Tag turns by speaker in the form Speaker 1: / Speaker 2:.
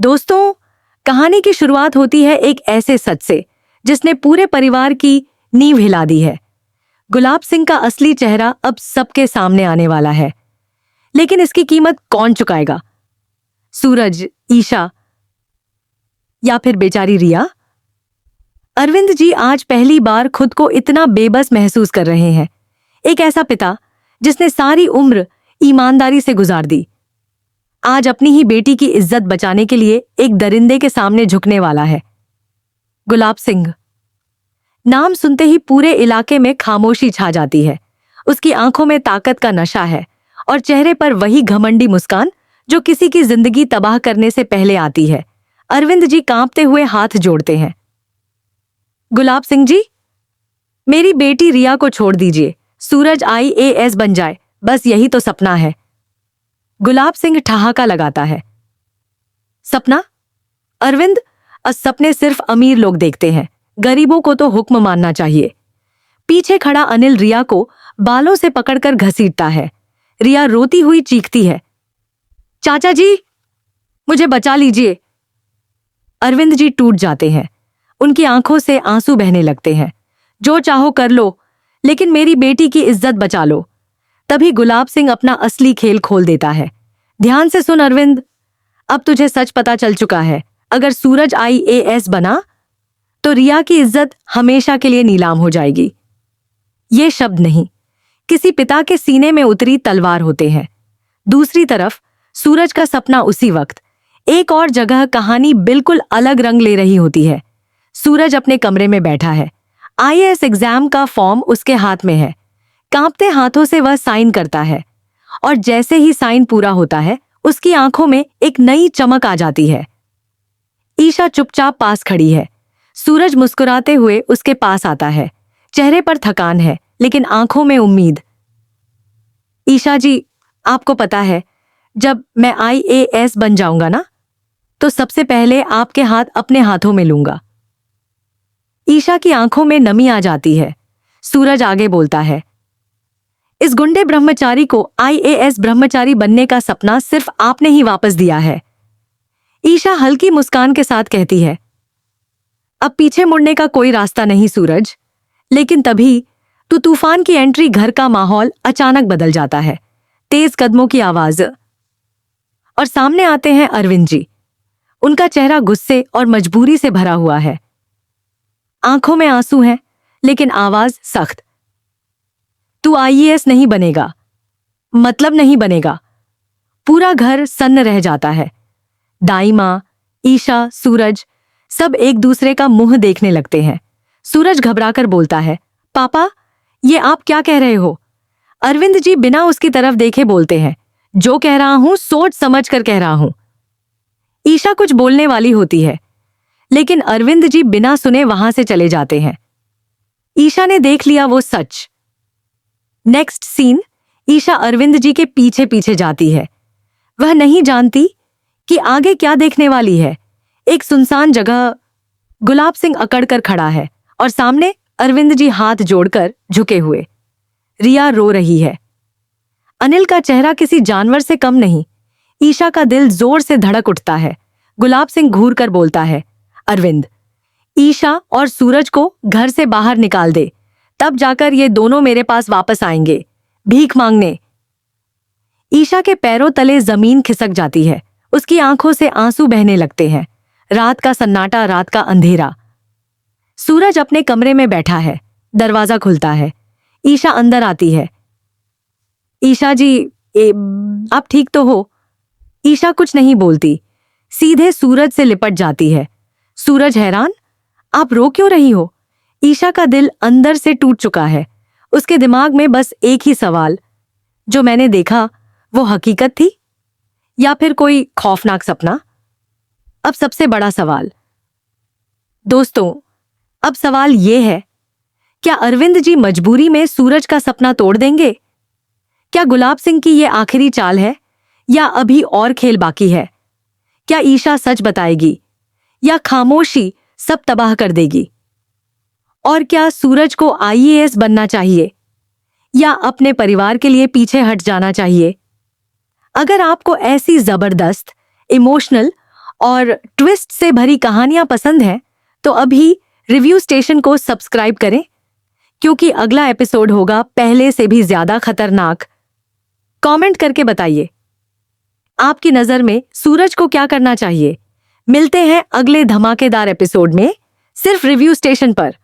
Speaker 1: दोस्तों, कहानी की शुरुआत होती है एक ऐसे सच से जिसने पूरे परिवार की नींव हिला दी है। गुलाब सिंह का असली चेहरा अब सबके सामने आने वाला है, लेकिन इसकी कीमत कौन चुकाएगा? सूरज, ईशा या फिर बेचारी रिया? अरविंद जी आज पहली बार खुद को इतना बेबस महसूस कर रहे हैं। एक ऐसा पिता जिसने सारी उम्र ईमानदारी से गुजार दी, आज अपनी ही बेटी की इज्जत बचाने के लिए एक दरिंदे के सामने झुकने वाला है। गुलाब सिंह नाम सुनते ही पूरे इलाके में खामोशी छा जाती है। उसकी आंखों में ताकत का नशा है और चेहरे पर वही घमंडी मुस्कान जो किसी की जिंदगी तबाह करने से पहले आती है। अरविंद जी कांपते हुए हाथ जोड़ते हैं। गुलाब सिंह जी, मेरी बेटी रिया को छोड़ दीजिए। सूरज IAS बन जाए, बस यही तो सपना है। गुलाब सिंह ठहाका लगाता है। सपना? अरविंद, सपने सिर्फ अमीर लोग देखते हैं, गरीबों को तो हुक्म मानना चाहिए। पीछे खड़ा अनिल रिया को बालों से पकड़कर घसीटता है। रिया रोती हुई चीखती है, चाचा जी, मुझे बचा लीजिए। अरविंद जी टूट जाते हैं। उनकी आंखों से आंसू बहने लगते हैं। जो चाहो कर लो, लेकिन मेरी बेटी की इज्जत बचा लो। तभी गुलाब सिंह अपना असली खेल खोल देता है। ध्यान से सुन अरविंद, अब तुझे सच पता चल चुका है। अगर सूरज IAS बना तो रिया की इज्जत हमेशा के लिए नीलाम हो जाएगी। ये शब्द नहीं, किसी पिता के सीने में उतरी तलवार होते हैं। दूसरी तरफ सूरज का सपना उसी वक्त एक और जगह कहानी बिल्कुल अलग रंग ले रही होती है। सूरज अपने कमरे में बैठा है। IAS एग्जाम का फॉर्म उसके हाथ में है। कांपते हाथों से वह साइन करता है और जैसे ही साइन पूरा होता है, उसकी आंखों में एक नई चमक आ जाती है। ईशा चुपचाप पास खड़ी है। सूरज मुस्कुराते हुए उसके पास आता है। चेहरे पर थकान है, लेकिन आंखों में उम्मीद। ईशा जी, आपको पता है, जब मैं IAS बन जाऊंगा ना, तो सबसे पहले आपके हाथ अपने हाथों में लूंगा। ईशा की आंखों में नमी आ जाती है। सूरज आगे बोलता है, इस गुंडे ब्रह्मचारी को IAS ब्रह्मचारी बनने का सपना सिर्फ आपने ही वापस दिया है। ईशा हल्की मुस्कान के साथ कहती है, अब पीछे मुड़ने का कोई रास्ता नहीं सूरज। लेकिन तभी तूफान की एंट्री, घर का माहौल अचानक बदल जाता है। तेज कदमों की आवाज और सामने आते हैं अरविंद जी। उनका चेहरा गुस्से और मजबूरी से भरा हुआ है। आंखों में आंसू हैं, लेकिन आवाज सख्त। तू IAS नहीं बनेगा, मतलब नहीं बनेगा। पूरा घर सन्न रह जाता है। दाई माँ, ईशा, सूरज सब एक दूसरे का मुंह देखने लगते हैं। सूरज घबराकर बोलता है, पापा, ये आप क्या कह रहे हो? अरविंद जी बिना उसकी तरफ देखे बोलते हैं, जो कह रहा हूं सोच समझ कर कह रहा हूं। ईशा कुछ बोलने वाली होती है, लेकिन अरविंद जी बिना सुने वहां से चले जाते हैं। ईशा ने देख लिया वो सच। नेक्स्ट सीन, ईशा अरविंद जी के पीछे पीछे जाती है। वह नहीं जानती कि आगे क्या देखने वाली है। एक सुनसान जगह गुलाब सिंह अकड़ कर खड़ा है और सामने अरविंद जी हाथ जोड़कर झुके हुए। रिया रो रही है। अनिल का चेहरा किसी जानवर से कम नहीं। ईशा का दिल जोर से धड़क उठता है। गुलाब सिंह घूर कर बोलता है, अरविंद, ईशा और सूरज को घर से बाहर निकाल दे, तब जाकर ये दोनों मेरे पास वापस आएंगे, भीख मांगने। ईशा के पैरों तले जमीन खिसक जाती है। उसकी आंखों से आंसू बहने लगते हैं। रात का सन्नाटा, रात का अंधेरा। सूरज अपने कमरे में बैठा है। दरवाजा खुलता है। ईशा अंदर आती है। ईशा जी, आप ठीक तो हो? ईशा कुछ नहीं बोलती, सीधे सूरज से लिपट जाती है। सूरज हैरान, आप रो क्यों रही हो? ईशा का दिल अंदर से टूट चुका है। उसके दिमाग में बस एक ही सवाल, जो मैंने देखा वो हकीकत थी या फिर कोई खौफनाक सपना? अब सबसे बड़ा सवाल दोस्तों, अब सवाल ये है, क्या अरविंद जी मजबूरी में सूरज का सपना तोड़ देंगे? क्या गुलाब सिंह की ये आखिरी चाल है या अभी और खेल बाकी है? क्या ईशा सच बताएगी या खामोशी सब तबाह कर देगी? और क्या सूरज को IAS बनना चाहिए या अपने परिवार के लिए पीछे हट जाना चाहिए? अगर आपको ऐसी जबरदस्त, इमोशनल और ट्विस्ट से भरी कहानियां पसंद हैं तो अभी रिव्यू स्टेशन को सब्सक्राइब करें, क्योंकि अगला एपिसोड होगा पहले से भी ज्यादा खतरनाक। कमेंट करके बताइए आपकी नजर में सूरज को क्या करना चाहिए। मिलते हैं अगले धमाकेदार एपिसोड में, सिर्फ रिव्यू स्टेशन पर।